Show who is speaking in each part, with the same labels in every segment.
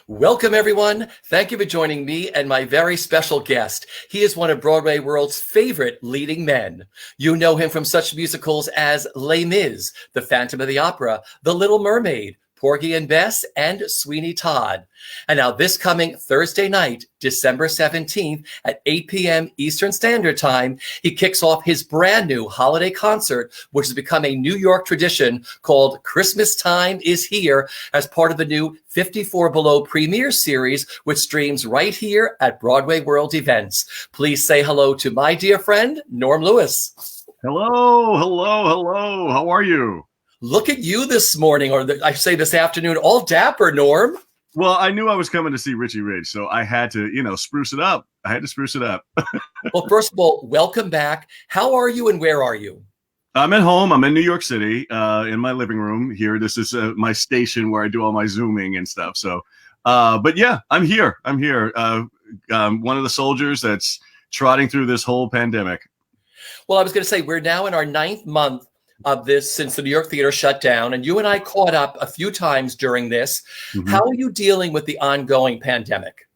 Speaker 1: Welcome, everyone. Thank you for joining me and my very special guest. He is one of Broadway World's favorite leading men. You know him from such musicals as Les Mis, The Phantom of the Opera, The Little Mermaid, Porgy and Bess, and Sweeney Todd. And now this coming Thursday night, December 17th at 8 p.m. Eastern Standard Time, he kicks off his brand new holiday concert, which has become a New York tradition called Christmas Time is Here, as part of the new 54 Below Premiere Series, which streams right here at Broadway World Events. Please say hello to my dear friend, Norm Lewis.
Speaker 2: Hello. How are you?
Speaker 1: Look at you this morning, or I say this afternoon, all dapper, Norm.
Speaker 2: Well, I knew I was coming to see Richie Rich, so I had to, spruce it up.
Speaker 1: Well, first of all, welcome back. How are you and where are you?
Speaker 2: I'm at home. I'm in New York City, in my living room here. This is my station where I do all my Zooming and stuff. So, but yeah, I'm here. One of the soldiers that's trotting through this whole pandemic.
Speaker 1: Well, I was going to say, we're now in our 9th month of this since the New York Theater shut down, and you and I caught up a few times during this. Mm-hmm. How are you dealing with the ongoing pandemic?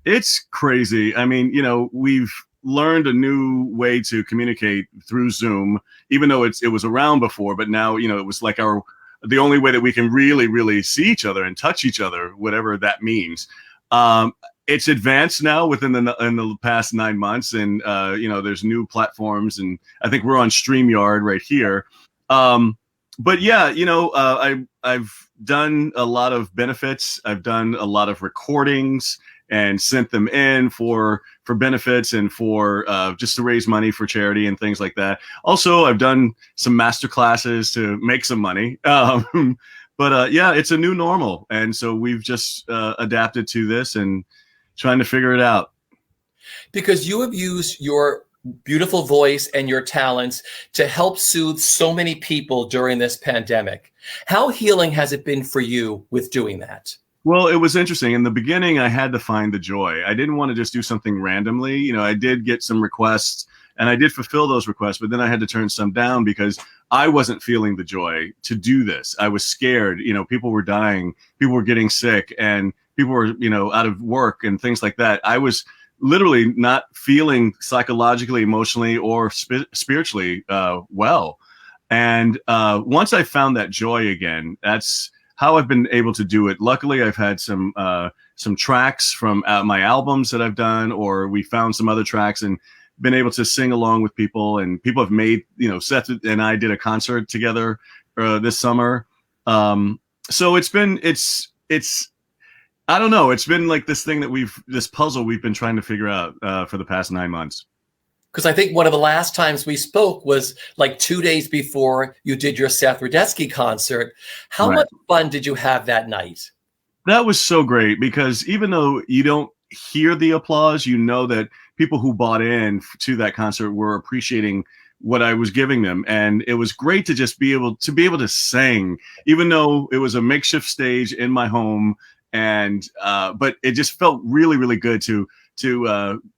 Speaker 2: It's crazy. I mean, we've learned a new way to communicate through Zoom, even though it was around before, but now, it was like the only way that we can really see each other and touch each other, whatever that means. It's advanced now in the past 9 months, and there's new platforms, and I think we're on StreamYard right here. But yeah, I've done a lot of benefits. I've done a lot of recordings and sent them in for benefits and for just to raise money for charity and things like that. Also, I've done some master classes to make some money. But yeah, it's a new normal, and so we've just adapted to this and trying to figure it out.
Speaker 1: Because you have used your beautiful voice and your talents to help soothe so many people during this pandemic. How healing has it been for you with doing that?
Speaker 2: Well, it was interesting. In the beginning, I had to find the joy. I didn't want to just do something randomly. I did get some requests and I did fulfill those requests, but then I had to turn some down because I wasn't feeling the joy to do this. I was scared. People were dying, people were getting sick, and people were, out of work and things like that. I was literally not feeling psychologically, emotionally, or spiritually well. And once I found that joy again, that's how I've been able to do it. Luckily, I've had some tracks from my albums that I've done, or we found some other tracks and been able to sing along with people. And people have made, Seth and I did a concert together this summer. So it's I don't know. It's been like this thing that this puzzle we've been trying to figure out for the past 9 months.
Speaker 1: Because I think one of the last times we spoke was like 2 days before you did your Seth Rudetsky concert. How much fun did you have that night?
Speaker 2: That was so great because even though you don't hear the applause, you know that people who bought in to that concert were appreciating what I was giving them. And it was great to just be able to sing, even though it was a makeshift stage in my home. And but it just felt really good to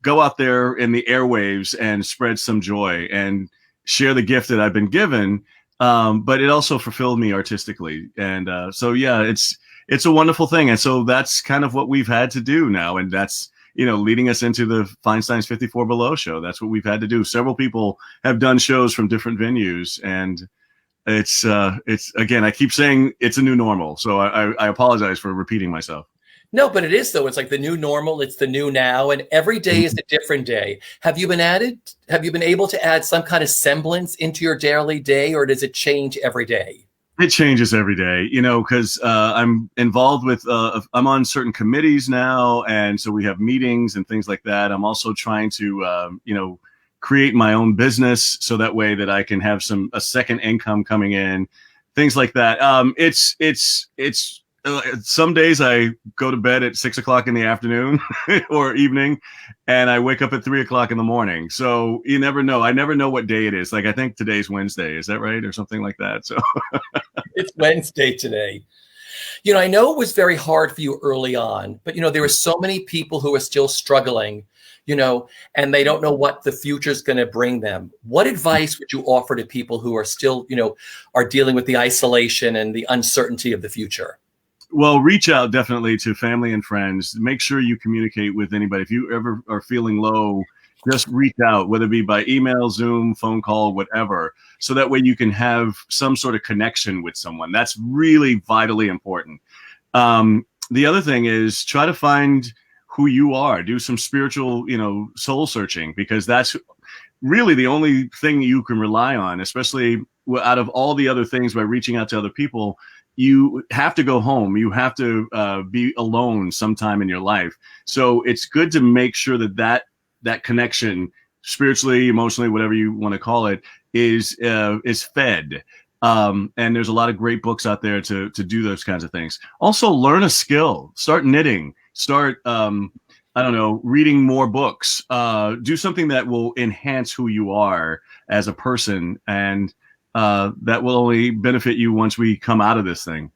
Speaker 2: go out there in the airwaves and spread some joy and share the gift that I've been given. But it also fulfilled me artistically. And so yeah, it's a wonderful thing. And so that's kind of what we've had to do now. And that's leading us into the Feinstein's 54 Below show. That's what we've had to do. Several people have done shows from different venues, and it's again, I keep saying it's a new normal. So I apologize for repeating myself.
Speaker 1: No, but it is though. It's like the new normal. It's the new now, and every day is a different day. Have you been able to add some kind of semblance into your daily day, or does it change every day?
Speaker 2: It changes every day, because I'm involved with, I'm on certain committees now. And so we have meetings and things like that. I'm also trying to, create my own business so that way that I can have a second income coming in, things like that. It's some days I go to bed at 6 o'clock in the afternoon or evening, and I wake up at 3 o'clock in the morning. So you never know. I never know what day it is. Like, I think today's Wednesday. Is that right? Or something like that. So
Speaker 1: it's Wednesday today. I know it was very hard for you early on, but there were so many people who are still struggling, and they don't know what the future is going to bring them. What advice would you offer to people who are still, are dealing with the isolation and the uncertainty of the future?
Speaker 2: Well, reach out definitely to family and friends. Make sure you communicate with anybody. If you ever are feeling low, just reach out, whether it be by email, Zoom, phone call, whatever, so that way you can have some sort of connection with someone. That's really vitally important. The other thing is try to find who you are. Do some spiritual, soul searching, because that's really the only thing you can rely on, especially out of all the other things. By reaching out to other people, you have to go home. You have to be alone sometime in your life. So it's good to make sure that connection, spiritually, emotionally, whatever you want to call it, is fed. And there's a lot of great books out there to do those kinds of things. Also, learn a skill. Start knitting. Start, reading more books. Do something that will enhance who you are as a person, and that will only benefit you once we come out of this thing.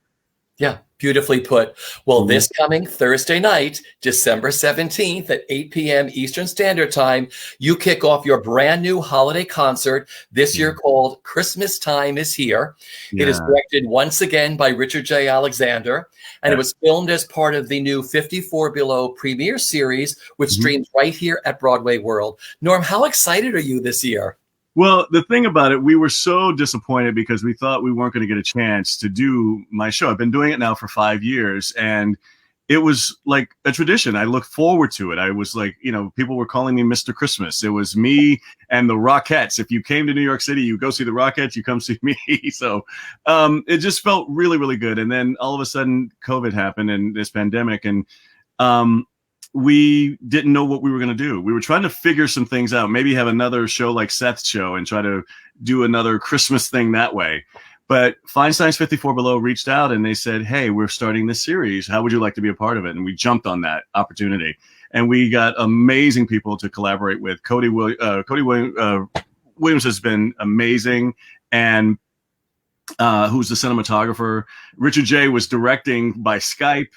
Speaker 1: Yeah, beautifully put. Well, this coming Thursday night, December 17th at 8 p.m. Eastern Standard Time, you kick off your brand new holiday concert this year called Christmas Time is Here. Yeah. It is directed once again by Richard J. Alexander, and it was filmed as part of the new 54 Below premiere series, which streams right here at Broadway World. Norm, how excited are you this year?
Speaker 2: Well, the thing about it, we were so disappointed because we thought we weren't going to get a chance to do my show. I've been doing it now for 5 years, and it was like a tradition. I looked forward to it. I was like, people were calling me Mr. Christmas. It was me and the Rockettes. If you came to New York City, you go see the Rockettes, you come see me. So it just felt really, really good. And then all of a sudden, COVID happened and this pandemic, and we didn't know what we were going to do. We were trying to figure some things out, maybe have another show like Seth's show and try to do another Christmas thing that way. But Feinstein's 54 Below reached out and they said, hey, we're starting this series. How would you like to be a part of it? And we jumped on that opportunity. And we got amazing people to collaborate with. Cody Williams has been amazing. And who's the cinematographer? Richard J. was directing by Skype.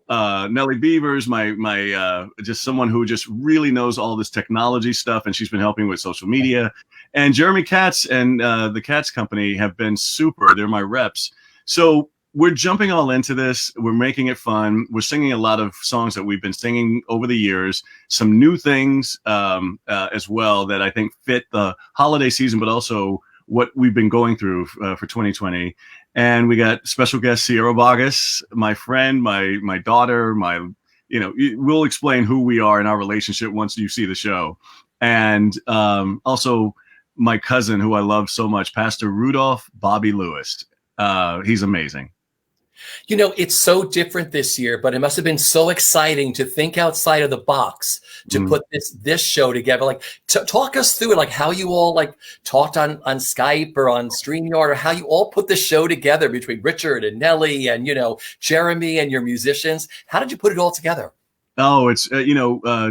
Speaker 2: Nellie Beavers, my just someone who just really knows all this technology stuff, and she's been helping with social media. And Jeremy Katz and the Katz Company have been super. They're my reps. So we're jumping all into this. We're making it fun. We're singing a lot of songs that we've been singing over the years. Some new things as well that I think fit the holiday season, but also what we've been going through for 2020. And we got special guest Sierra Boggess, my friend, my daughter, we'll explain who we are in our relationship once you see the show. And also my cousin, who I love so much, Pastor Rudolph Bobby Lewis. He's amazing.
Speaker 1: It's so different this year, but it must have been so exciting to think outside of the box to put this show together. Like, talk us through it, like how you all talked on Skype or on StreamYard, or how you all put the show together between Richard and Nellie and, Jeremy and your musicians. How did you put it all together?
Speaker 2: Oh, it's,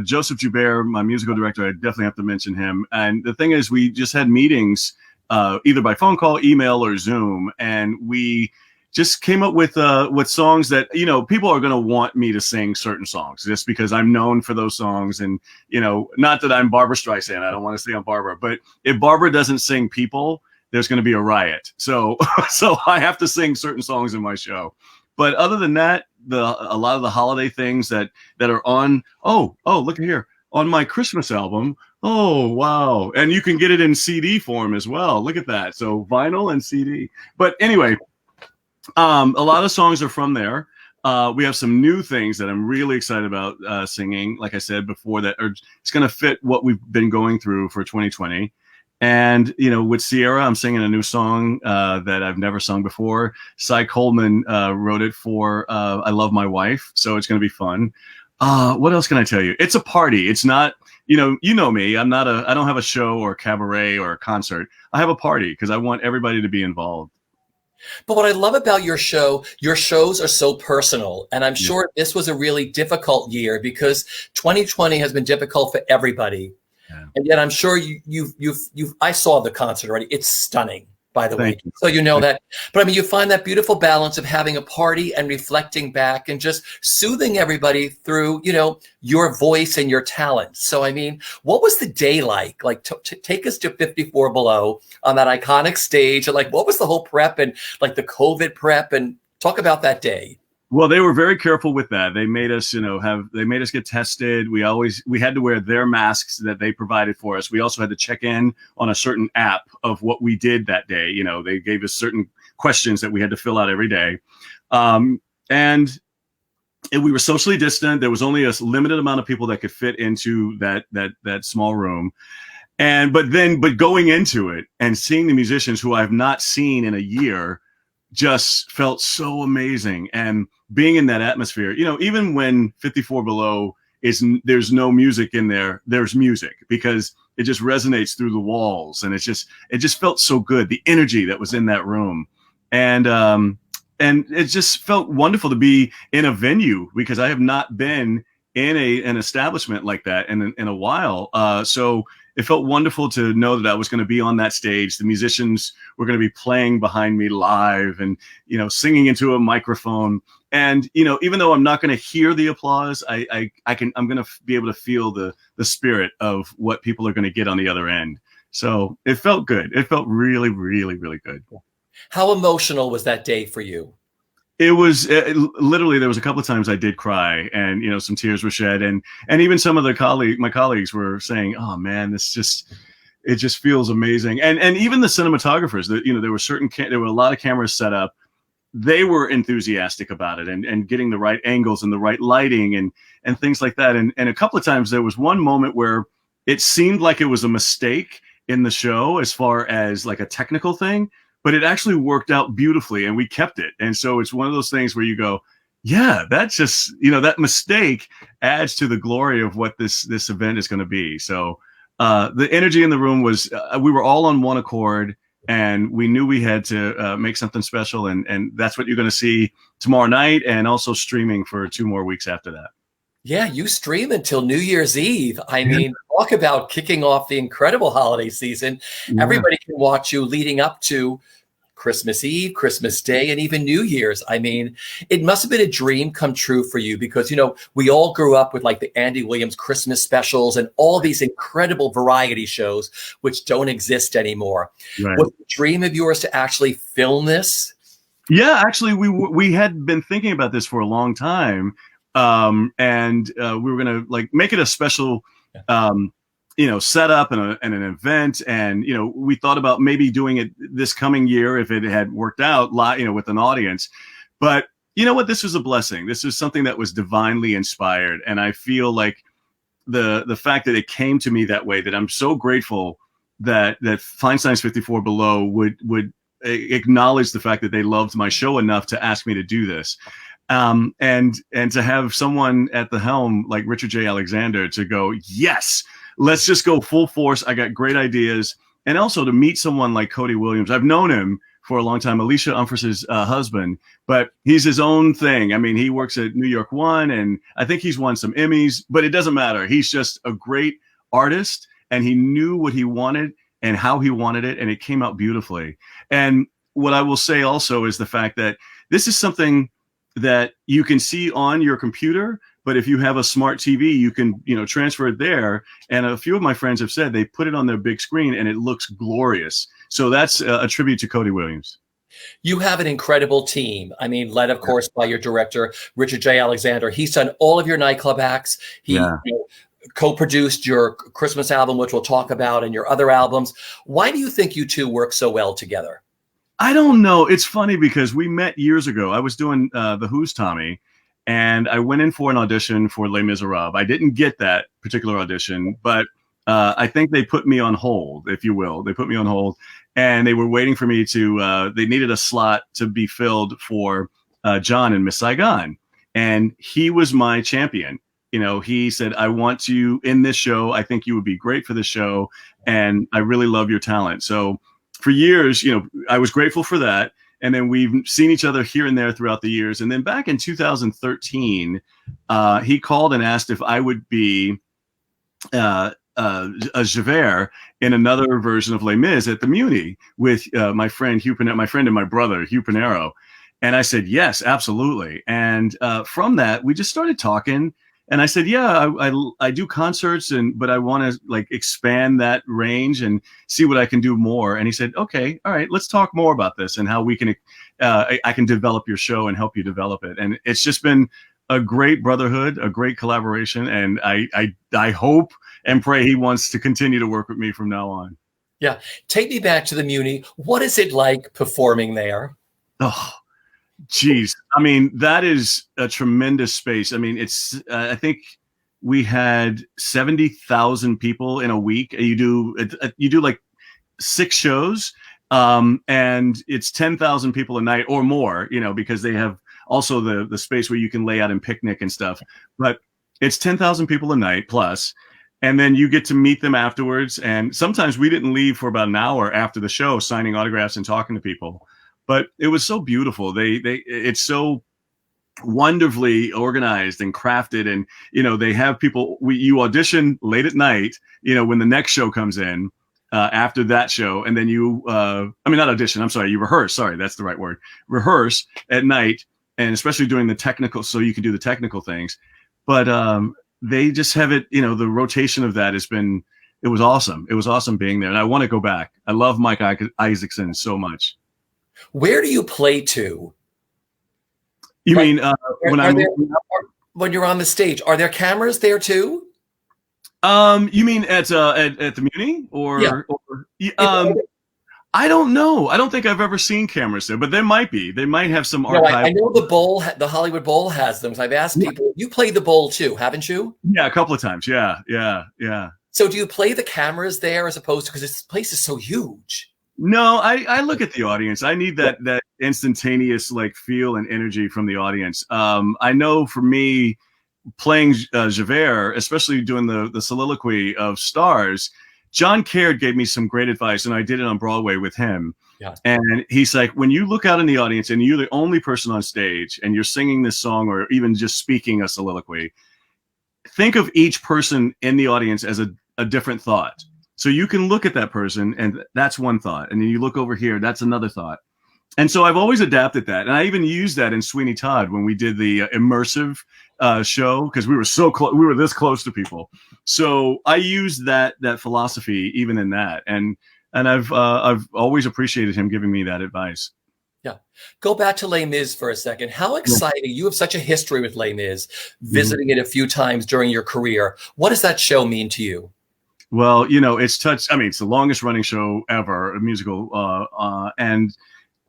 Speaker 2: Joseph Joubert, my musical director, I definitely have to mention him. And the thing is, we just had meetings either by phone call, email, or Zoom, and we just came up with songs that, people are going to want me to sing certain songs just because I'm known for those songs. And, not that I'm Barbra Streisand. I don't want to sing on Barbara, but if Barbara doesn't sing People, there's going to be a riot. So I have to sing certain songs in my show. But other than that, a lot of the holiday things that are on, look at here, on my Christmas album. Oh, wow. And you can get it in CD form as well. Look at that. So vinyl and CD. But anyway, a lot of songs are from there. We have some new things that I'm really excited about singing, like I said before, that it's going to fit what we've been going through for 2020. And, with Sierra, I'm singing a new song that I've never sung before. Cy Coleman wrote it for I Love My Wife, so it's going to be fun. What else can I tell you? It's a party. It's not, you know me. I don't have a show or a cabaret or a concert. I have a party because I want everybody to be involved.
Speaker 1: But what I love about your shows are so personal. And I'm sure this was a really difficult year because 2020 has been difficult for everybody. Yeah. And yet I'm sure I saw the concert already. It's stunning, by the way. So that. But I mean, you find that beautiful balance of having a party and reflecting back and just soothing everybody through, your voice and your talent. So, I mean, what was the day like? Like, take us to 54 Below on that iconic stage. And what was the whole prep and the COVID prep, and talk about that day?
Speaker 2: Well, they were very careful with that. They made us, they made us get tested. We had to wear their masks that they provided for us. We also had to check in on a certain app of what we did that day. They gave us certain questions that we had to fill out every day. And we were socially distant. There was only a limited amount of people that could fit into that small room. But going into it and seeing the musicians who I've not seen in a year just felt so amazing. And being in that atmosphere, even when 54 Below there's no music in there, there's music because it just resonates through the walls. And it just felt so good. The energy that was in that room. And it just felt wonderful to be in a venue because I have not been in an establishment like that in a while. So it felt wonderful to know that I was going to be on that stage. The musicians were going to be playing behind me live and, singing into a microphone. And, even though I'm not going to hear the applause, I'm going to be able to feel the spirit of what people are going to get on the other end. So it felt good. It felt really, really, really good.
Speaker 1: How emotional was that day for you?
Speaker 2: It was literally, there was a couple of times I did cry and, some tears were shed and even some of my colleagues were saying, oh man, it just feels amazing. And even the cinematographers that, there were a lot of cameras set up. They were enthusiastic about it and getting the right angles and the right lighting and things like that. And a couple of times there was one moment where it seemed like it was a mistake in the show as far as like a technical thing, but it actually worked out beautifully and we kept it. And so it's one of those things where you go, yeah, that's just, that mistake adds to the glory of what this event is going to be. So the energy in the room was, we were all on one accord and we knew we had to make something special. And that's what you're going to see tomorrow night and also streaming for 2 more weeks after that.
Speaker 1: Yeah, you stream until New Year's Eve. I mean, talk about kicking off the incredible holiday season. Yeah. Everybody can watch you leading up to Christmas Eve, Christmas Day, and even New Year's. I mean, it must have been a dream come true for you because, we all grew up with like the Andy Williams Christmas specials and all these incredible variety shows, which don't exist anymore. Right. Was it a dream of yours to actually film this?
Speaker 2: Yeah, actually, we had been thinking about this for a long time. And we were going to make it a special, setup and an event. And, we thought about maybe doing it this coming year if it had worked out, with an audience. But you know what? This was a blessing. This was something that was divinely inspired. And I feel like the fact that it came to me that way, that I'm so grateful that Feinstein's 54 Below would acknowledge the fact that they loved my show enough to ask me to do this. And to have someone at the helm like Richard J. Alexander to go, yes, let's just go full force. I got great ideas. And also to meet someone like Cody Williams. I've known him for a long time, Alicia Umphreys' husband, but he's his own thing. I mean, he works at New York One and I think he's won some Emmys, but it doesn't matter. He's just a great artist and he knew what he wanted and how he wanted it. And it came out beautifully. And what I will say also is the fact that this is something that you can see on your computer, but if you have a smart TV, you can, transfer it there. And a few of my friends have said they put it on their big screen and it looks glorious. So that's a tribute to Cody Williams.
Speaker 1: You have an incredible team. I mean, led, of course, by your director, Richard J. Alexander. He's done all of your nightclub acts. He co-produced your Christmas album, which we'll talk about, and your other albums. Why do you think you two work so well together?
Speaker 2: I don't know. It's funny because we met years ago. I was doing The Who's Tommy, and I went in for an audition for Les Miserables. I didn't get that particular audition, but I think they put me on hold, if you will. They put me on hold, and they were waiting for me to, they needed a slot to be filled for John in Miss Saigon. And he was my champion. He said, I want you in this show. I think you would be great for this show. And I really love your talent. So for years, I was grateful for that. And then we've seen each other here and there throughout the years. And then back in 2013, he called and asked if I would be a Javert in another version of Les Mis at the Muni with my friend Hugh Pinero, my friend and my brother, Hugh Pinero. And I said, yes, absolutely. And from that, we just started talking. And I said, yeah, I do concerts, but I want to expand that range and see what I can do more. And he said, okay, all right, let's talk more about this and how we can I can develop your show and help you develop it. And it's just been a great brotherhood, a great collaboration. And I hope and pray he wants to continue to work with me from now on.
Speaker 1: Yeah. Take me back to the Muni. What is it like performing there?
Speaker 2: Oh, geez. I mean, that is a tremendous space. I mean, it's, I think we had 70,000 people in a week. You do like 6 shows, and it's 10,000 people a night or more, you know, because they have also the space where you can lay out and picnic and stuff. But it's 10,000 people a night plus. And then you get to meet them afterwards. And sometimes we didn't leave for about an hour after the show, signing autographs and talking to people. But it was so beautiful. It's so wonderfully organized and crafted. And, you know, they have people, you audition late at night, you know, when the next show comes in, after that show. And then you, not audition, I'm sorry, you rehearse. Sorry, that's the right word. Rehearse at night. And especially doing the technical, so you can do the technical things. But, they just have it, you know, the rotation of that it was awesome. It was awesome being there. And I want to go back. I love Mike Isaacson so much.
Speaker 1: Where do you play to?
Speaker 2: You mean
Speaker 1: when you're on the stage, are there cameras there too?
Speaker 2: You mean at the Muni or I don't know. I don't think I've ever seen cameras there, but there might be. They might have some archive.
Speaker 1: I know the Hollywood Bowl has them. So I've asked people. You played the Bowl too, haven't you?
Speaker 2: Yeah, a couple of times. Yeah.
Speaker 1: So do you play the cameras there as opposed to, because this place is so huge?
Speaker 2: No, I look at the audience. I need that instantaneous like feel and energy from the audience. I know for me, playing Javert, especially doing the soliloquy of Stars, John Caird gave me some great advice, and I did it on Broadway with him.
Speaker 1: Yeah.
Speaker 2: And he's like, when you look out in the audience and you're the only person on stage and you're singing this song or even just speaking a soliloquy, think of each person in the audience as a different thought. So you can look at that person and that's one thought. And then you look over here, that's another thought. And so I've always adapted that. And I even used that in Sweeney Todd when we did the immersive show, because we were so close. We were this close to people. So I used that philosophy even in that. And I've always appreciated him giving me that advice.
Speaker 1: Yeah. Go back to Les Mis for a second. How exciting. You have such a history with Les Mis, visiting it a few times during your career. What does that show mean to you?
Speaker 2: Well, you know, it's the longest running show ever, a musical. And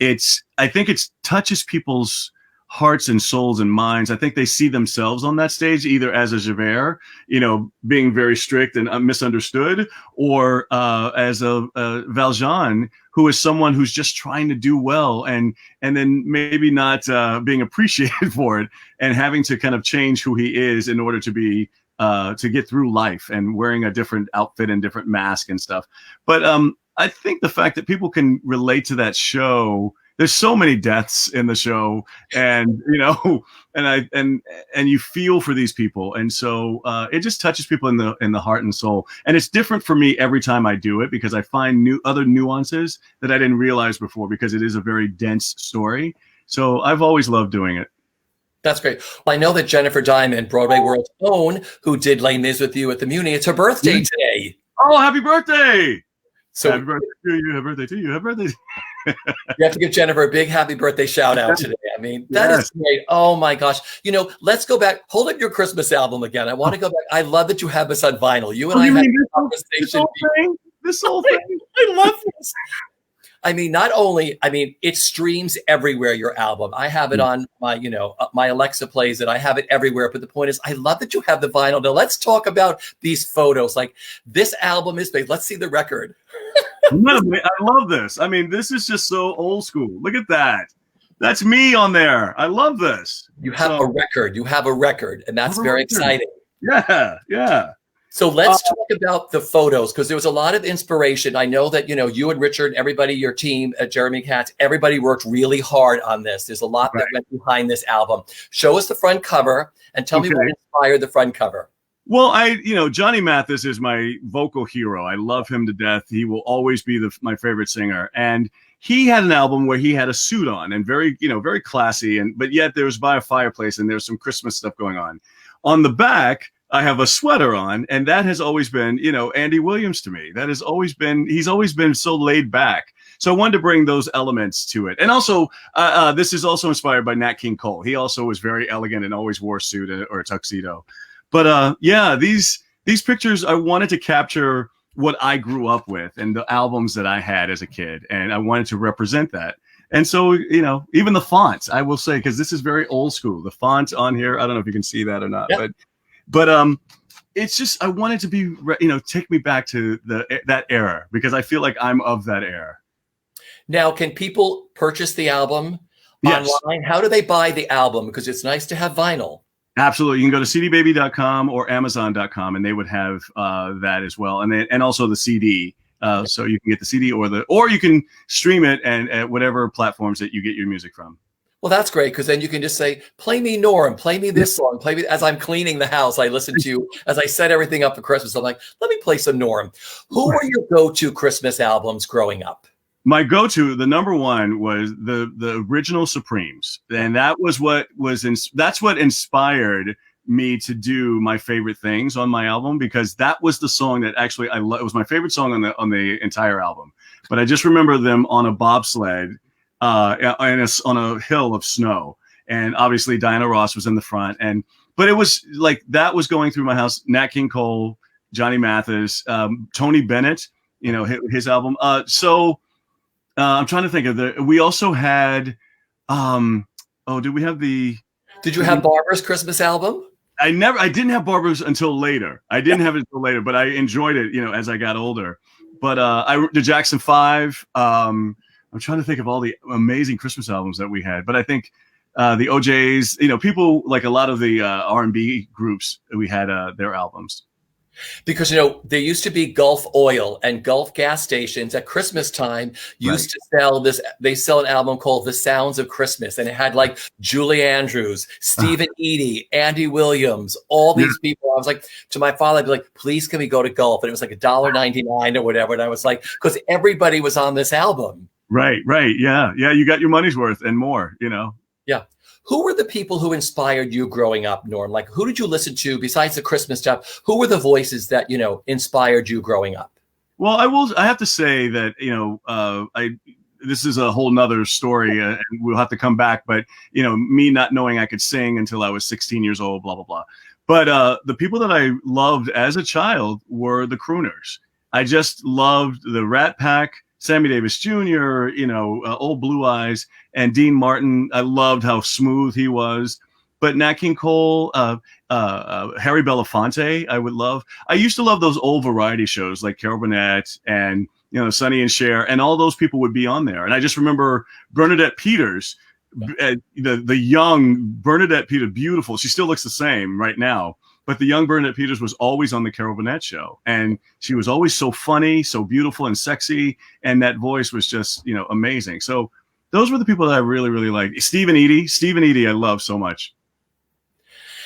Speaker 2: I think it touches people's hearts and souls and minds. I think they see themselves on that stage, either as a Javert, you know, being very strict and misunderstood, or as a Valjean, who is someone who's just trying to do well and then maybe not being appreciated for it and having to kind of change who he is in order to be to get through life and wearing a different outfit and different mask and stuff. But I think the fact that people can relate to that show, there's so many deaths in the show, and you know, and you feel for these people, and so it just touches people in the heart and soul. And it's different for me every time I do it, because I find other nuances that I didn't realize before, because it is a very dense story. So I've always loved doing it.
Speaker 1: That's great. Well, I know that Jennifer Diamond, BroadwayWorld's own, who did Les Mis with you at the Muni, it's her birthday today.
Speaker 2: Oh, happy birthday!
Speaker 1: So
Speaker 2: happy birthday to you. Happy birthday to you. Happy birthday.
Speaker 1: You have to give Jennifer a big happy birthday shout out today. I mean, that is great. Oh my gosh. You know, let's go back. Hold up your Christmas album again. I want to go back. I love that you have this on vinyl. You and I had a conversation.
Speaker 2: This whole thing.
Speaker 1: I love this. I mean, it streams everywhere, your album. I have it on my, my Alexa plays it. I have it everywhere. But the point is, I love that you have the vinyl. Now let's talk about these photos. Like, this album is made. Let's see the record.
Speaker 2: I love this. I mean, this is just so old school. Look at that. That's me on there. I love this.
Speaker 1: You have a record. You have a record. And that's very exciting.
Speaker 2: Yeah. Yeah.
Speaker 1: So let's talk about the photos, because there was a lot of inspiration. I know that, you and Richard, everybody, your team, Jeremy Katz, everybody worked really hard on this. There's a lot that went behind this album. Show us the front cover and tell me what inspired the front cover.
Speaker 2: Well, Johnny Mathis is my vocal hero. I love him to death. He will always be my favorite singer. And he had an album where he had a suit on and very classy, but yet there was by a fireplace and there's some Christmas stuff going on. On the back, I have a sweater on, and that has always been, Andy Williams to me. He's always been so laid back. So I wanted to bring those elements to it. And also, this is also inspired by Nat King Cole. He also was very elegant and always wore a suit or a tuxedo. But yeah, these pictures, I wanted to capture what I grew up with and the albums that I had as a kid. And I wanted to represent that. And so, you know, even the fonts, I will say, because this is very old school. The font on here, I don't know if you can see that or not,
Speaker 1: Yep.
Speaker 2: but it's just, I wanted to be, you know, take me back to that era, because I feel like I'm of that era.
Speaker 1: Now, can people purchase the album
Speaker 2: Yes.
Speaker 1: online? How do they buy the album? Because it's nice to have vinyl.
Speaker 2: Absolutely. You can go to cdbaby.com or amazon.com, and they would have that as well. And also the CD. So you can get the CD or you can stream it and at whatever platforms that you get your music from.
Speaker 1: Well, that's great, because then you can just say, play me Norm, play me this song, play me. As I'm cleaning the house, I listen to you. As I set everything up for Christmas, I'm like, let me play some Norm. Who were your go-to Christmas albums growing up?
Speaker 2: My go-to, the number one, was the original Supremes, and that was that's what inspired me to do my favorite things on my album, because that was the song that actually it was my favorite song on the entire album. But I just remember them on a bobsled on a hill of snow, and obviously Diana Ross was in the front, but it was like that was going through my house. Nat King Cole, Johnny Mathis, Tony Bennett, you know, his album. I'm trying to think of we also had, did we have
Speaker 1: Did you have Barbara's Christmas album?
Speaker 2: I didn't have Barbara's until later. I didn't have it until later, but I enjoyed it, you know, as I got older. But the Jackson 5, I'm trying to think of all the amazing Christmas albums that we had. But I think the OJs, you know, people like a lot of the R&B groups, we had their albums.
Speaker 1: Because, you know, there used to be Gulf Oil and Gulf gas stations at Christmas time used to sell this. They sell an album called The Sounds of Christmas. And it had like Julie Andrews, Stephen Eady, Andy Williams, all these people. I was like, to my father, I'd be like, please, can we go to Gulf? And it was like $1.99 or whatever. And I was like, because everybody was on this album.
Speaker 2: Right. Yeah. You got your money's worth and more, you know. Yeah.
Speaker 1: Who were the people who inspired you growing up, Norm? Like, who did you listen to besides the Christmas stuff? Who were the voices that, you know, inspired you growing up?
Speaker 2: Well, I have to say that, you know, this is a whole nother story and we'll have to come back. But, you know, me not knowing I could sing until I was 16 years old, blah, blah, blah. But the people that I loved as a child were the crooners. I just loved the Rat Pack, Sammy Davis Jr., you know, Old Blue Eyes, and Dean Martin. I loved how smooth he was. But Nat King Cole, Harry Belafonte, I would love. I used to love those old variety shows like Carol Burnett and, you know, Sonny and Cher, and all those people would be on there. And I just remember Bernadette Peters, the young Bernadette Peters, beautiful. She still looks the same right now. But the young Bernadette Peters was always on the Carol Burnett show. And she was always so funny, so beautiful and sexy. And that voice was just, you know, amazing. So those were the people that I really, really liked. Stephen Eady, I love so much.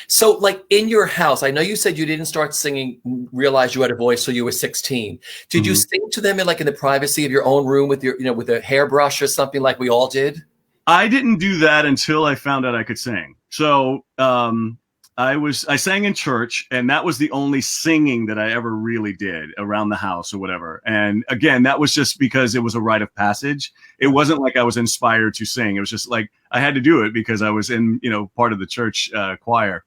Speaker 1: So like in your house, I know you said you didn't start singing, realize you had a voice till you were 16. Did you sing to them in the privacy of your own room with your, you know, with a hairbrush or something like we all did?
Speaker 2: I didn't do that until I found out I could sing. So, I sang in church, and that was the only singing that I ever really did around the house or whatever. And again, that was just because it was a rite of passage. It wasn't like I was inspired to sing. It was just like I had to do it because I was in, you know, part of the church choir.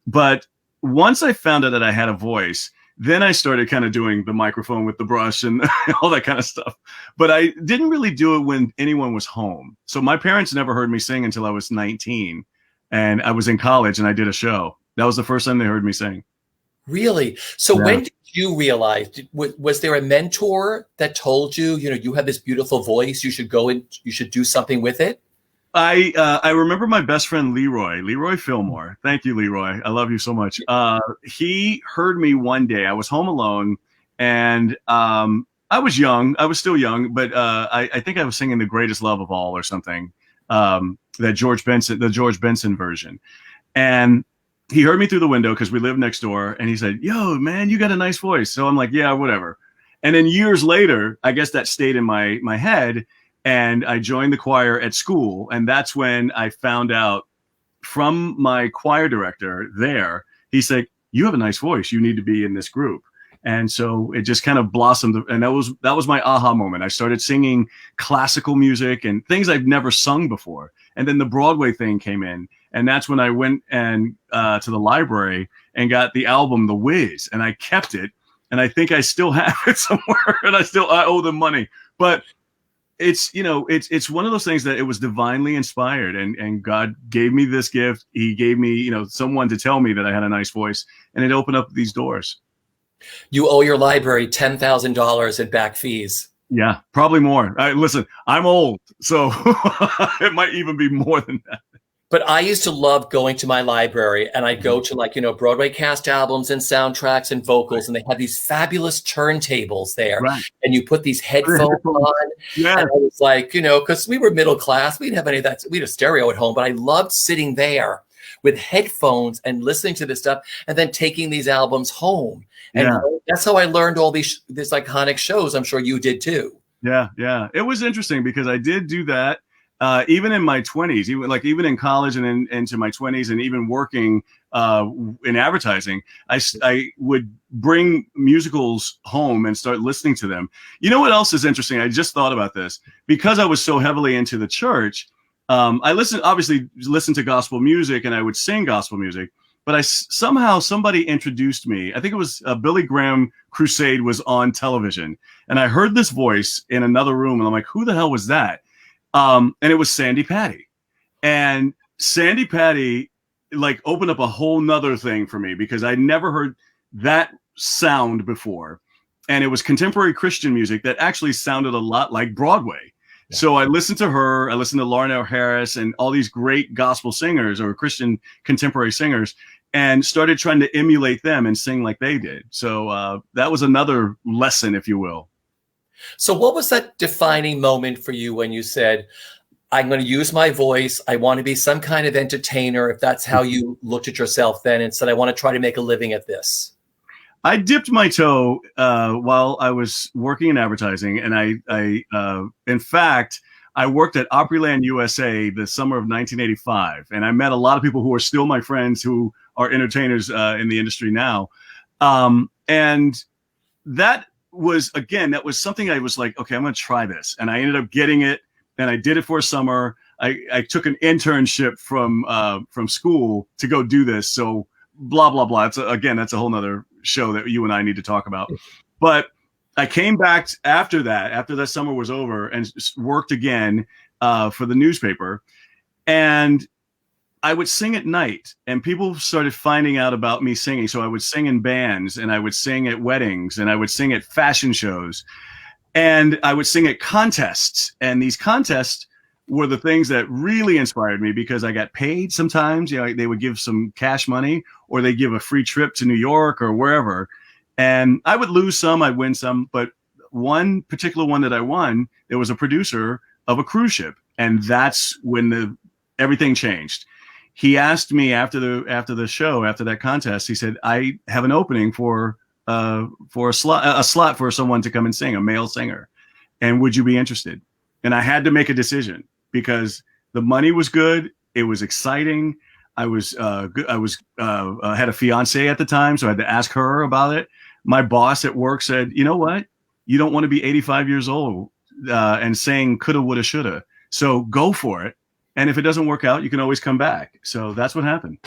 Speaker 2: But once I found out that I had a voice, then I started kind of doing the microphone with the brush and all that kind of stuff. But I didn't really do it when anyone was home. So my parents never heard me sing until I was 19. And I was in college and I did a show. That was the first time they heard me sing.
Speaker 1: Really? So when did you realize, was there a mentor that told you, you know, you have this beautiful voice, you should go and you should do something with it?
Speaker 2: I remember my best friend, Leroy Fillmore. Thank you, Leroy. I love you so much. He heard me one day. I was home alone and I was young. I was still young, but I think I was singing The Greatest Love of All or something. The George Benson version. And he heard me through the window because we lived next door. And he said, yo, man, you got a nice voice. So I'm like, yeah, whatever. And then years later, I guess that stayed in my head. And I joined the choir at school. And that's when I found out from my choir director there, he said, you have a nice voice. You need to be in this group. And so it just kind of blossomed, and that was my aha moment. I started singing classical music and things I've never sung before. And then the Broadway thing came in, and that's when I went and to the library and got the album The Wiz, and I kept it, and I think I still have it somewhere, and I owe them money. But it's one of those things that it was divinely inspired, and God gave me this gift. He gave me someone to tell me that I had a nice voice, and it opened up these doors.
Speaker 1: You owe your library $10,000 in back fees.
Speaker 2: Yeah, probably more. Listen, I'm old, so it might even be more than that.
Speaker 1: But I used to love going to my library, and I'd go to Broadway cast albums and soundtracks and vocals, and they had these fabulous turntables there.
Speaker 2: Right.
Speaker 1: And you put these headphones on.
Speaker 2: Yeah.
Speaker 1: And I was like, because we were middle class, we didn't have any of that. We had a stereo at home, but I loved sitting there with headphones and listening to this stuff, and then taking these albums home. And that's how I learned all these iconic shows. I'm sure you did too.
Speaker 2: Yeah. It was interesting because I did do that. Even in my 20s, even in college and into my 20s, and even working in advertising, I would bring musicals home and start listening to them. You know what else is interesting? I just thought about this. Because I was so heavily into the church, I obviously listened to gospel music, and I would sing gospel music. But somehow somebody introduced me. I think it was Billy Graham Crusade was on television, and I heard this voice in another room, and I'm like, who the hell was that? And it was Sandy Patty. And Sandy Patty opened up a whole nother thing for me, because I never heard that sound before. And it was contemporary Christian music that actually sounded a lot like Broadway. Yeah. So I listened to her, I listened to Larnell Harris and all these great gospel singers or Christian contemporary singers, and started trying to emulate them and sing like they did. So that was another lesson, if you will.
Speaker 1: So what was that defining moment for you when you said, I'm going to use my voice, I want to be some kind of entertainer, if that's how you looked at yourself then, and said, I want to try to make a living at this?
Speaker 2: I dipped my toe while I was working in advertising, and I in fact, I worked at Opryland USA the summer of 1985, and I met a lot of people who are still my friends who are entertainers in the industry now. And that was something I was like, okay, I'm going to try this. And I ended up getting it, and I did it for a summer. I took an internship from school to go do this. So blah, blah, blah. That's a whole nother show that you and I need to talk about. But I came back after that summer was over, and worked again for the newspaper. And I would sing at night, and people started finding out about me singing. So I would sing in bands, and I would sing at weddings, and I would sing at fashion shows, and I would sing at contests. And these contests were the things that really inspired me, because I got paid sometimes. They would give some cash money, or they give a free trip to New York or wherever. And I would lose some, I'd win some. But one particular one that I won, there was a producer of a cruise ship. And that's when everything changed. He asked me after the show, after that contest, he said, I have an opening for a slot for someone to come and sing, a male singer. And would you be interested? And I had to make a decision, because the money was good. It was exciting. I was good. I had a fiance at the time, so I had to ask her about it. My boss at work said, you know what? You don't want to be 85 years old and saying coulda, woulda, shoulda. So go for it. And if it doesn't work out, you can always come back. So that's what happened.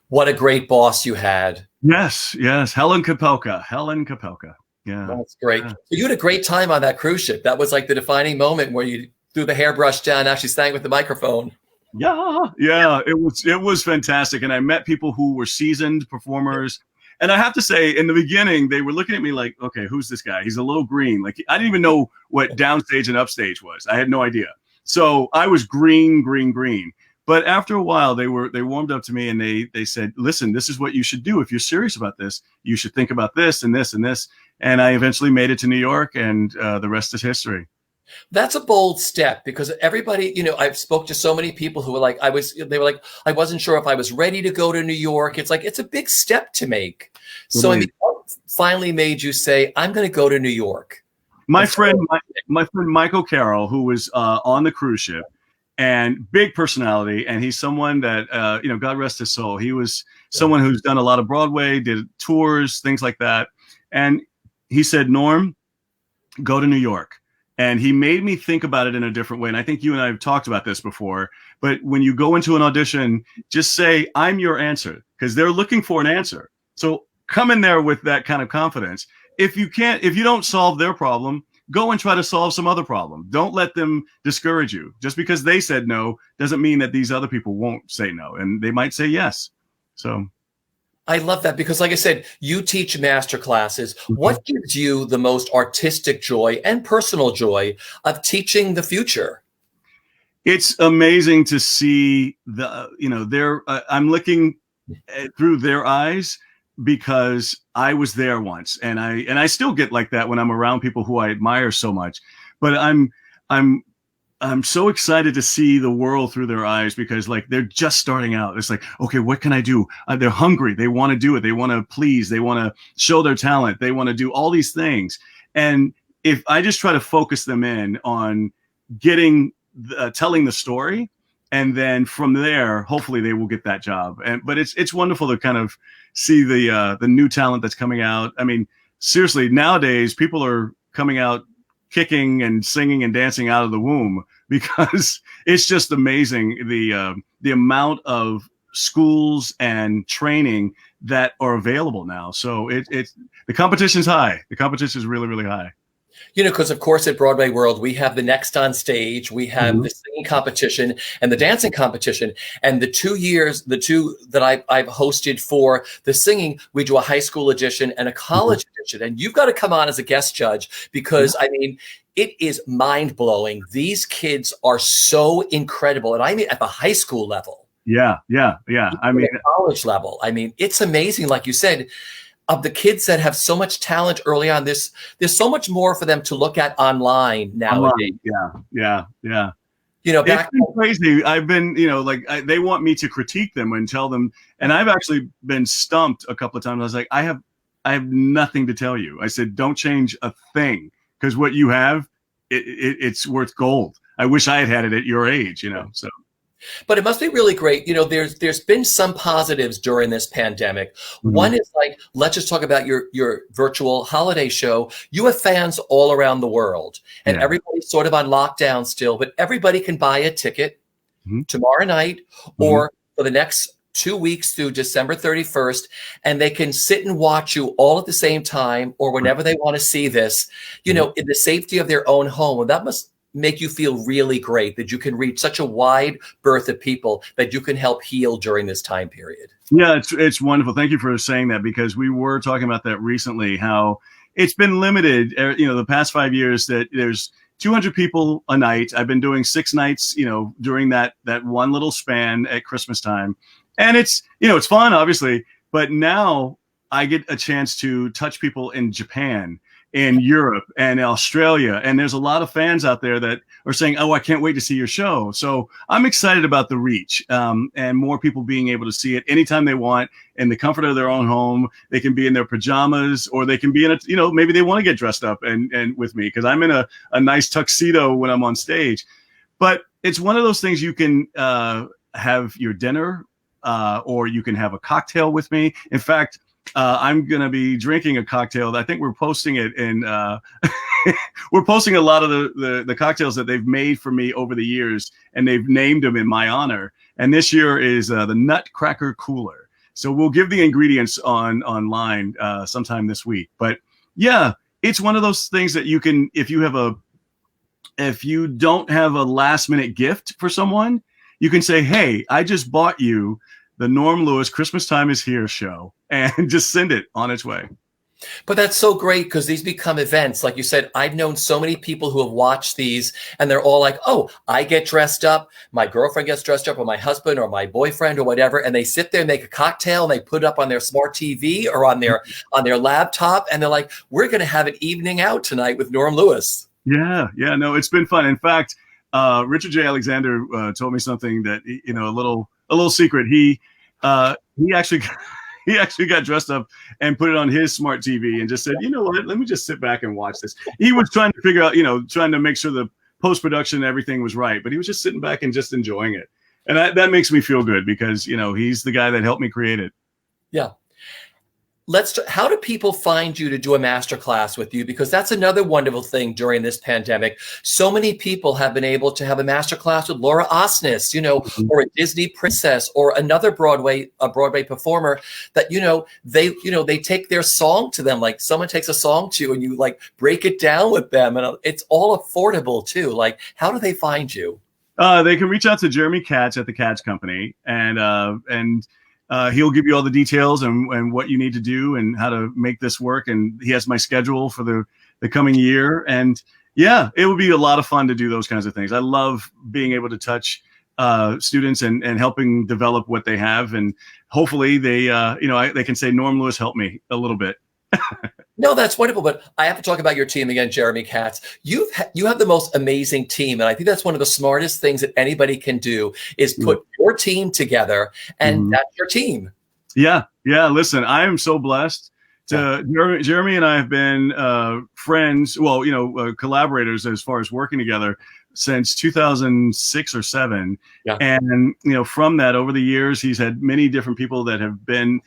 Speaker 1: What a great boss you had.
Speaker 2: Yes. Helen Kapelka. Yeah.
Speaker 1: That's great.
Speaker 2: Yeah.
Speaker 1: So you had a great time on that cruise ship. That was like the defining moment where you threw the hairbrush down, actually sang with the microphone.
Speaker 2: Yeah. It was fantastic. And I met people who were seasoned performers. And I have to say, in the beginning, they were looking at me like, okay, who's this guy? He's a little green. Like, I didn't even know what downstage and upstage was. I had no idea. So I was green. But after a while, they warmed up to me, and they said, listen, this is what you should do. If you're serious about this, you should think about this and this and this. And I eventually made it to New York, and the rest is history.
Speaker 1: That's a bold step, because everybody, I've spoke to so many people who were like, I wasn't sure if I was ready to go to New York. It's like, it's a big step to make. So I mean, what finally made you say, I'm going to go to New York?
Speaker 2: My friend Michael Carroll, who was on the cruise ship, and big personality, and he's someone that God rest his soul. He was someone who's done a lot of Broadway, did tours, things like that. And he said, Norm, go to New York. And he made me think about it in a different way. And I think you and I have talked about this before. But when you go into an audition, just say, I'm your answer, because they're looking for an answer. So come in there with that kind of confidence. If you don't solve their problem, go and try to solve some other problem. Don't let them discourage you. Just because they said no doesn't mean that these other people won't say no, and they might say yes. So
Speaker 1: I love that, because like I said, you teach master classes. What gives you the most artistic joy and personal joy of teaching the future?
Speaker 2: It's amazing to see I'm looking through their eyes, because I was there once, and I still get like that when I'm around people who I admire so much. But I'm so excited to see the world through their eyes, because like they're just starting out. It's like, okay, what can I do? They're hungry. They want to do it. They want to please. They want to show their talent. They want to do all these things. And if I just try to focus them in on telling the story, and then from there, hopefully they will get that job. But it's wonderful to kind of see the new talent that's coming out. I mean, seriously, nowadays people are coming out kicking and singing and dancing out of the womb, because it's just amazing the amount of schools and training that are available now. So the competition's high. The competition is really, really high.
Speaker 1: You know, because of course at Broadway World, we have the Next on Stage, we have the singing competition and the dancing competition. And the two that I've hosted for the singing, we do a high school edition and a college edition. And you've got to come on as a guest judge, because I mean, it is mind blowing. These kids are so incredible. And I mean, at the high school level.
Speaker 2: Yeah. I mean,
Speaker 1: college level. I mean, it's amazing. Like you said, of the kids that have so much talent early on, there's so much more for them to look at online nowadays.
Speaker 2: Yeah.
Speaker 1: You know,
Speaker 2: it's been crazy. I've been, they want me to critique them and tell them, and I've actually been stumped a couple of times. I was like, I have nothing to tell you. I said, don't change a thing, because what you have, it's worth gold. I wish I had it at your age, so.
Speaker 1: But it must be really great. You know, there's been some positives during this pandemic. One is like, let's just talk about your virtual holiday show. You have fans all around the world, and everybody's sort of on lockdown still, but everybody can buy a ticket tomorrow night or for the next 2 weeks through December 31st, and they can sit and watch you all at the same time, or whenever they want to see this, in the safety of their own home. And that must make you feel really great that you can reach such a wide berth of people that you can help heal during this time period.
Speaker 2: Yeah, it's wonderful. Thank you for saying that, because we were talking about that recently, how it's been limited, the past 5 years, that there's 200 people a night. I've been doing 6 nights, during that one little span at Christmas time. And it's fun, obviously, but now I get a chance to touch people in Japan, in Europe, and Australia. And there's a lot of fans out there that are saying, oh, I can't wait to see your show. So I'm excited about the reach, and more people being able to see it anytime they want in the comfort of their own home. They can be in their pajamas, or they can be in maybe they want to get dressed up and with me, because I'm in a nice tuxedo when I'm on stage. But it's one of those things you can have your dinner, or you can have a cocktail with me. In fact, I'm going to be drinking a cocktail. I think we're posting it in, we're posting a lot of the cocktails that they've made for me over the years, and they've named them in my honor. And this year is the Nutcracker Cooler. So we'll give the ingredients online sometime this week. But yeah, it's one of those things that you can, if you don't have a last minute gift for someone, you can say, hey, I just bought you the Norm Lewis Christmas Time Is Here show, and just send it on its way.
Speaker 1: But that's so great, because these become events. Like you said, I've known so many people who have watched these, and they're all like, oh, I get dressed up, my girlfriend gets dressed up, or my husband or my boyfriend or whatever, and they sit there and make a cocktail, and they put it up on their smart TV or on their laptop, and they're like, we're going to have an evening out tonight with Norm Lewis.
Speaker 2: Yeah, no, it's been fun. In fact, Richard J. Alexander told me something that, a little secret. He actually got dressed up and put it on his smart TV and just said, you know what, let me just sit back and watch this. He was trying to figure out, trying to make sure the post-production and everything was right, but he was just sitting back and just enjoying it. And that makes me feel good, because, he's the guy that helped me create it.
Speaker 1: Yeah. How do people find you to do a masterclass with you? Because that's another wonderful thing during this pandemic. So many people have been able to have a masterclass with Laura Osnes, or a Disney princess, or another Broadway performer that, they take their song to them. Like someone takes a song to you and you like break it down with them, and it's all affordable too. Like, how do they find you?
Speaker 2: They can reach out to Jeremy Katz at the Katz Company, and he'll give you all the details and what you need to do and how to make this work. And he has my schedule for the coming year. And yeah, it would be a lot of fun to do those kinds of things. I love being able to touch students and helping develop what they have. And hopefully they can say, Norm Lewis helped me a little bit.
Speaker 1: No, that's wonderful. But I have to talk about your team again, Jeremy Katz. You have the most amazing team. And I think that's one of the smartest things that anybody can do is put your team together, and that's your team. Yeah.
Speaker 2: Yeah. Listen, I am so blessed. Jeremy and I have been friends, collaborators as far as working together since 2006 or 7. Yeah. And, from that, over the years, he's had many different people that have been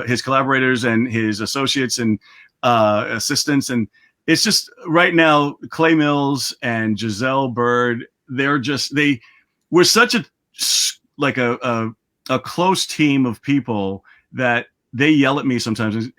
Speaker 2: his collaborators and his associates and assistants. And it's just right now, Clay Mills and Giselle Bird, we're such a close team of people that they yell at me sometimes.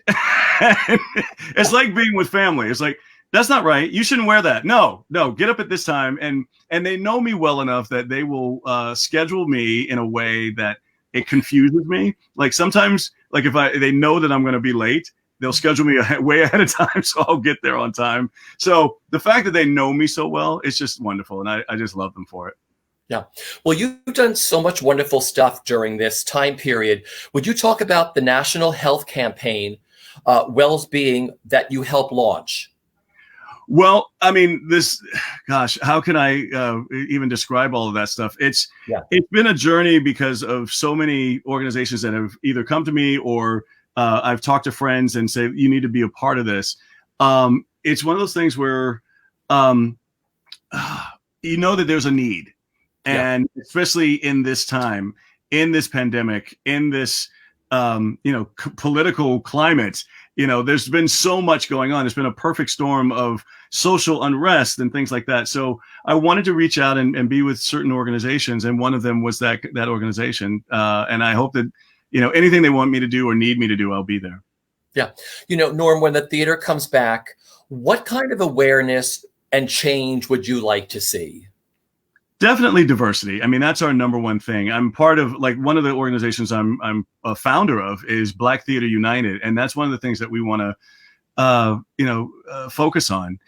Speaker 2: It's like being with family. It's like, that's not right. You shouldn't wear that. No, get up at this time. And they know me well enough that they will schedule me in a way that it confuses me. Like sometimes, like if they know that I'm going to be late, they'll schedule me way ahead of time, so I'll get there on time. So the fact that they know me so well, it's just wonderful, and I just love them for it.
Speaker 1: Yeah. Well, you've done so much wonderful stuff during this time period. Would you talk about the national health campaign, Wells Being, that you helped launch?
Speaker 2: Well, I mean, how can I even describe all of that stuff? It's been a journey because of so many organizations that have either come to me or I've talked to friends and say, you need to be a part of this. It's one of those things where that there's a need. And especially in this time, in this pandemic, in this, political climate, there's been so much going on. There's been a perfect storm of social unrest and things like that. So I wanted to reach out and be with certain organizations. And one of them was that organization. And I hope that, anything they want me to do or need me to do, I'll be there.
Speaker 1: Yeah. Norm, when the theater comes back, what kind of awareness and change would you like to see?
Speaker 2: Definitely diversity. I mean, that's our number one thing. I'm part of one of the organizations I'm a founder of is Black Theater United. And that's one of the things that we want to, focus on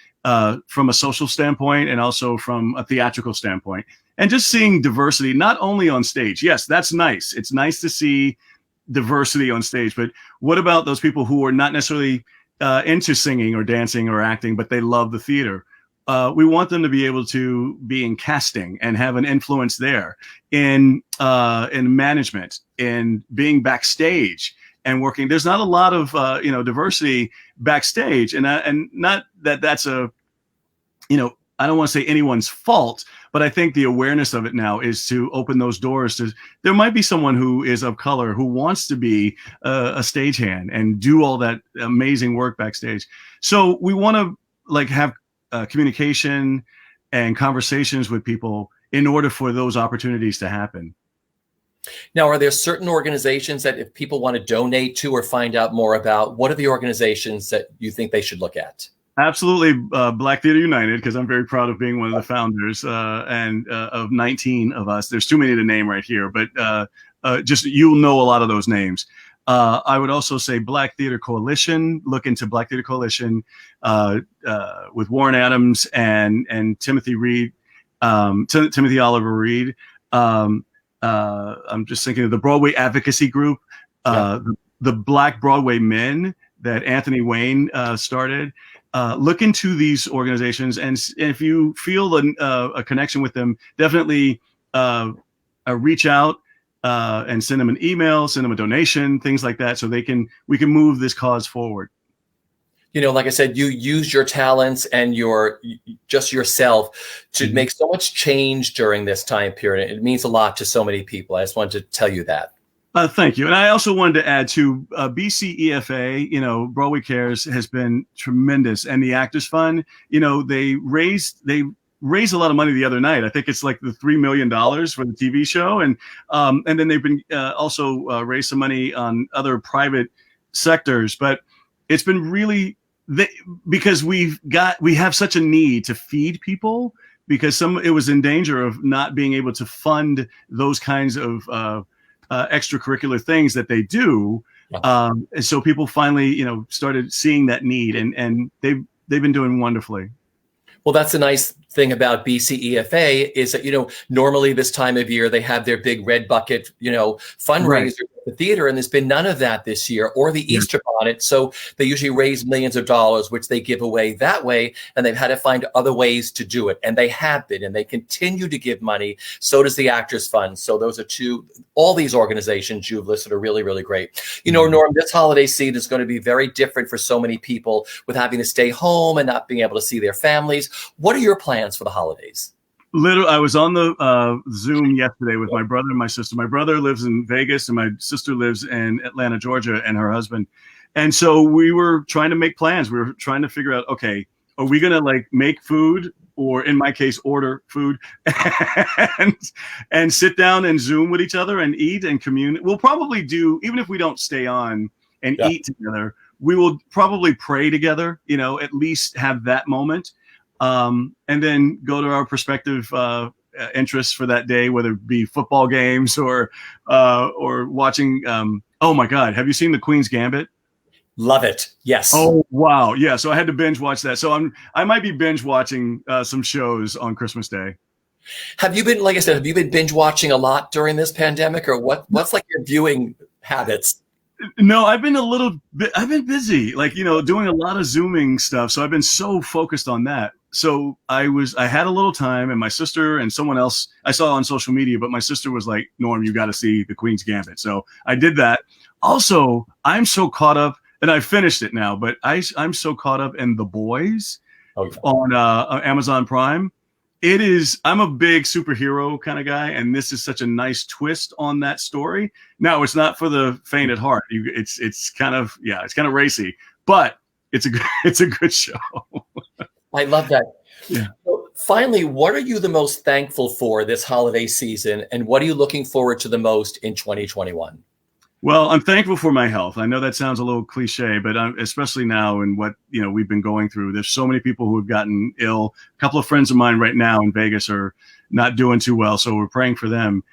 Speaker 2: from a social standpoint and also from a theatrical standpoint. And just seeing diversity, not only on stage. Yes, that's nice. It's nice to see diversity on stage. But what about those people who are not necessarily into singing or dancing or acting, but they love the theater? We want them to be able to be in casting and have an influence there in management, in being backstage and working. There's not a lot of diversity backstage, and not that that's a I don't want to say anyone's fault, but I think the awareness of it now is to open those doors to. There might be someone who is of color who wants to be a stagehand and do all that amazing work backstage. So we want to have communication and conversations with people in order for those opportunities to happen.
Speaker 1: Now, are there certain organizations that if people want to donate to or find out more about, what are the organizations that you think they should look at?
Speaker 2: Absolutely. Black Theater United, because I'm very proud of being one of the founders and of 19 of us. There's too many to name right here, but just you'll know a lot of those names. I would also say Black Theater Coalition. Look into Black Theater Coalition with Warren Adams and Timothy Reed, Timothy Oliver Reed. I'm just thinking of the Broadway Advocacy Group, the Black Broadway Men that Anthony Wayne started. Look into these organizations, and if you feel a connection with them, definitely reach out. And send them an email, send them a donation, things like that, so we can move this cause forward.
Speaker 1: Like I said, you use your talents and just yourself to make so much change during this time period. It means a lot to so many people. I just wanted to tell you that.
Speaker 2: Thank you. And I also wanted to add to BCEFA, Broadway Cares has been tremendous. And the Actors Fund, they raised a lot of money the other night. I think it's like the $3 million for the TV show. And then they've been also raised some money on other private sectors. But it's been really because we have such a need to feed people, because it was in danger of not being able to fund those kinds of extracurricular things that they do. And so people finally, started seeing that need, and they've been doing wonderfully.
Speaker 1: Well, that's the nice thing about BCEFA is that, normally this time of year, they have their big red bucket, fundraiser
Speaker 2: Right.
Speaker 1: at the theater. And there's been none of that this year, or the Easter bonnet. So they usually raise millions of dollars, which they give away that way. And they've had to find other ways to do it. And they have been, and they continue to give money. So does the Actors Fund. So those are all these organizations you've listed are really, really great. Norm, this holiday season is going to be very different for so many people with having to stay home and not being able to see their families. What are your plans for the holidays?
Speaker 2: Literally, I was on the Zoom yesterday with my brother and my sister. My brother lives in Vegas and my sister lives in Atlanta, Georgia, and her husband. And so we were trying to make plans. We were trying to figure out, okay, are we going to make food, or in my case, order food and sit down and Zoom with each other and eat and commune? We'll probably do, even if we don't stay on and eat together, we will probably pray together, at least have that moment. And then go to our prospective interests for that day, whether it be football games or watching. Oh my God, have you seen The Queen's Gambit?
Speaker 1: Love it. Yes.
Speaker 2: Oh wow, yeah. So I had to binge watch that. So I might be binge watching some shows on Christmas Day.
Speaker 1: Have you been, like I said, have you been binge watching a lot during this pandemic, or what's like your viewing habits?
Speaker 2: No, I've been busy, doing a lot of Zooming stuff. So I've been so focused on that. So I had a little time, and my sister and someone else I saw on social media, but my sister was like, Norm, you got to see The Queen's Gambit. So I did that. Also, I'm so caught up, and I finished it now, but I'm so caught up in The Boys on Amazon Prime. I'm a big superhero kind of guy, and this is such a nice twist on that story. Now, it's not for the faint at heart. It's kind of racy, but it's a good show.
Speaker 1: I love that.
Speaker 2: Yeah.
Speaker 1: So finally, what are you the most thankful for this holiday season, and what are you looking forward to the most in 2021?
Speaker 2: Well, I'm thankful for my health. I know that sounds a little cliche, but especially now in what we've been going through. There's so many people who have gotten ill. A couple of friends of mine right now in Vegas are not doing too well, so we're praying for them.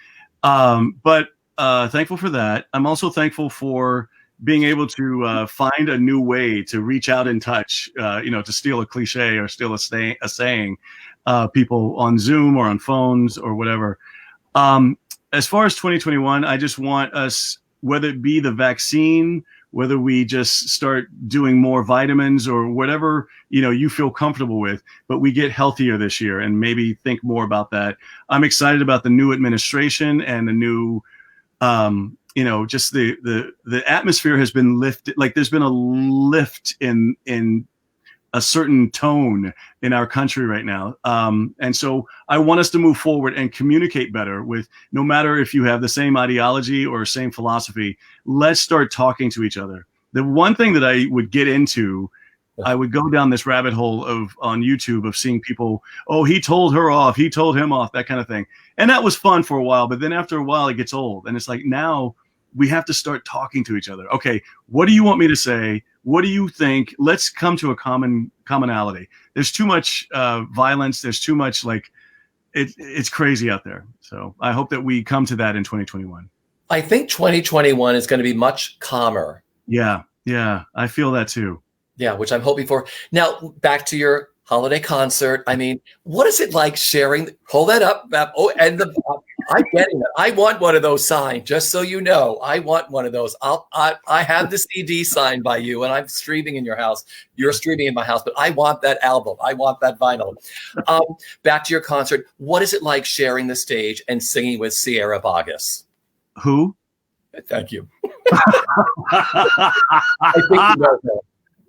Speaker 2: But thankful for that. I'm also thankful for being able to find a new way to reach out and touch. To steal a cliche or steal a saying, people on Zoom or on phones or whatever. As far as 2021, I just want us, whether it be the vaccine, whether we just start doing more vitamins or whatever, you feel comfortable with, but we get healthier this year and maybe think more about that. I'm excited about the new administration and the new, just the atmosphere has been lifted. Like there's been a lift in a certain tone in our country right now. And so I want us to move forward and communicate better with, no matter if you have the same ideology or same philosophy, let's start talking to each other. The one thing that I would get into, I would go down this rabbit hole on YouTube of seeing people, oh, he told her off, he told him off, that kind of thing. And that was fun for a while, but then after a while it gets old. And it's like, now we have to start talking to each other. Okay, what do you want me to say? What do you think? Let's come to a commonality. There's too much violence. There's too much it's crazy out there. So I hope that we come to that in 2021.
Speaker 1: I think 2021 is going to be much calmer.
Speaker 2: Yeah, I feel that too.
Speaker 1: Yeah, which I'm hoping for. Now, back to your holiday concert. I mean, what is it like sharing? Hold that up. And I'm getting it. I want one of those signed, just so you know. I want one of those. I have the CD signed by you, and I'm streaming in your house. You're streaming in my house, but I want that album. I want that vinyl. Back to your concert. What is it like sharing the stage and singing with Sierra Vargas?
Speaker 2: Who?
Speaker 1: Thank you. I think you know that.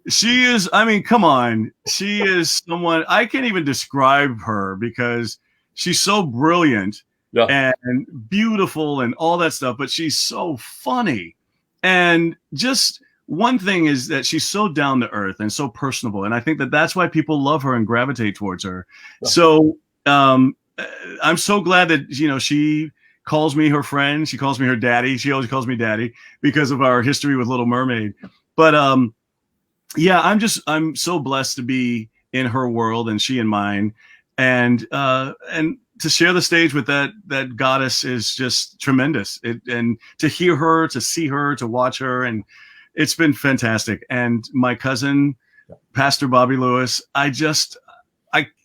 Speaker 2: She is, I mean, come on. She is someone, I can't even describe her because she's so brilliant.
Speaker 1: Yeah.
Speaker 2: and beautiful and all that stuff, but she's so funny. And just one thing is that she's so down to earth and so personable. And I think that that's why people love her and gravitate towards her.
Speaker 1: Yeah.
Speaker 2: So I'm so glad that, she calls me her friend. She calls me her daddy. She always calls me daddy because of our history with Little Mermaid. But yeah, I'm so blessed to be in her world and she in mine. And to share the stage with that goddess is just tremendous. And to hear her, to see her, to watch her, and it's been fantastic. And my cousin, Pastor Bobby Lewis,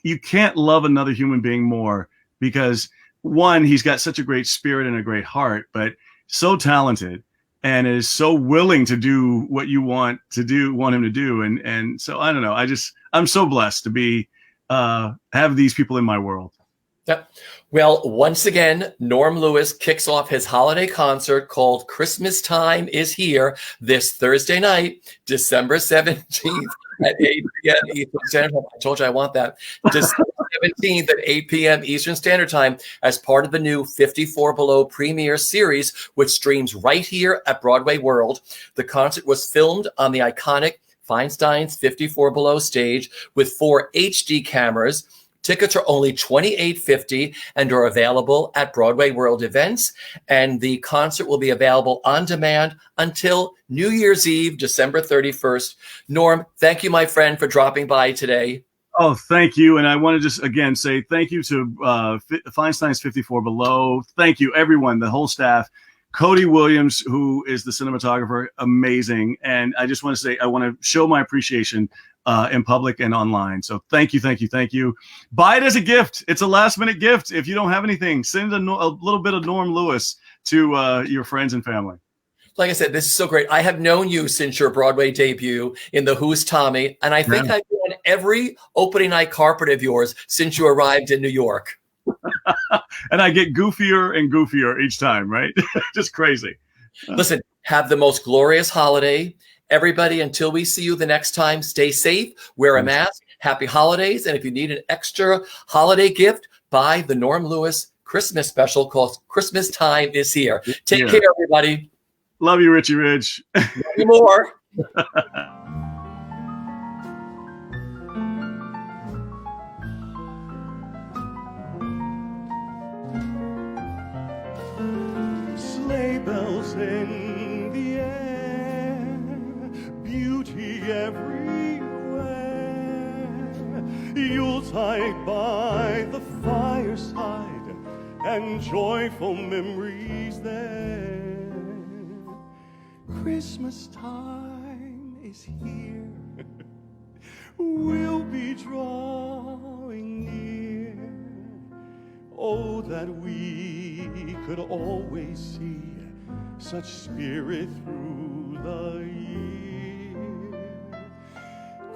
Speaker 2: you can't love another human being more because one, he's got such a great spirit and a great heart, but so talented and is so willing to do what you want him to do. And so I don't know. I'm so blessed to be have these people in my world.
Speaker 1: Yep. Well, once again, Norm Lewis kicks off his holiday concert called Christmas Time is Here this Thursday night, December 17th at 8 p.m. Eastern Standard Time. I told you I want that. December 17th at 8 p.m. Eastern Standard Time as part of the new 54 Below premiere series, which streams right here at Broadway World. The concert was filmed on the iconic Feinstein's 54 Below stage with 4 HD cameras. Tickets are only $28.50 and are available at Broadway World events. And the concert will be available on demand until New Year's Eve, December 31st. Norm, thank you, my friend, for dropping by today.
Speaker 2: Oh, thank you. And I want to just again say thank you to Feinstein's 54 Below. Thank you, everyone, the whole staff. Cody Williams, who is the cinematographer, amazing. And I just want to say I want to show my appreciation in public and online. So thank you, thank you, thank you. Buy it as a gift. It's a last-minute gift. If you don't have anything, send a little bit of Norm Lewis to your friends and family.
Speaker 1: Like I said, this is so great. I have known you since your Broadway debut in The Who's Tommy, and I think I've been on every opening night carpet of yours since you arrived in New York.
Speaker 2: And I get goofier and goofier each time, right? Just crazy.
Speaker 1: Listen, have the most glorious holiday. Everybody, until we see you the next time, stay safe, wear a mask, happy holidays. And if you need an extra holiday gift, buy the Norm Lewis Christmas special called Christmas Time is Here. Take care, everybody.
Speaker 2: Love you, Richie Rich.
Speaker 1: Love you more.
Speaker 3: Sleigh bells in the air, beauty everywhere, Yuletide by the fireside, and joyful memories there. Christmas time is here, we'll be drawing near. Oh, that we could always see such spirit through the year.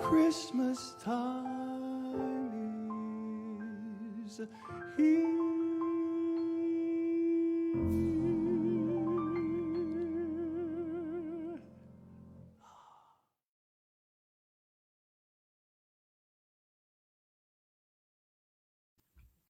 Speaker 3: Christmas time is here.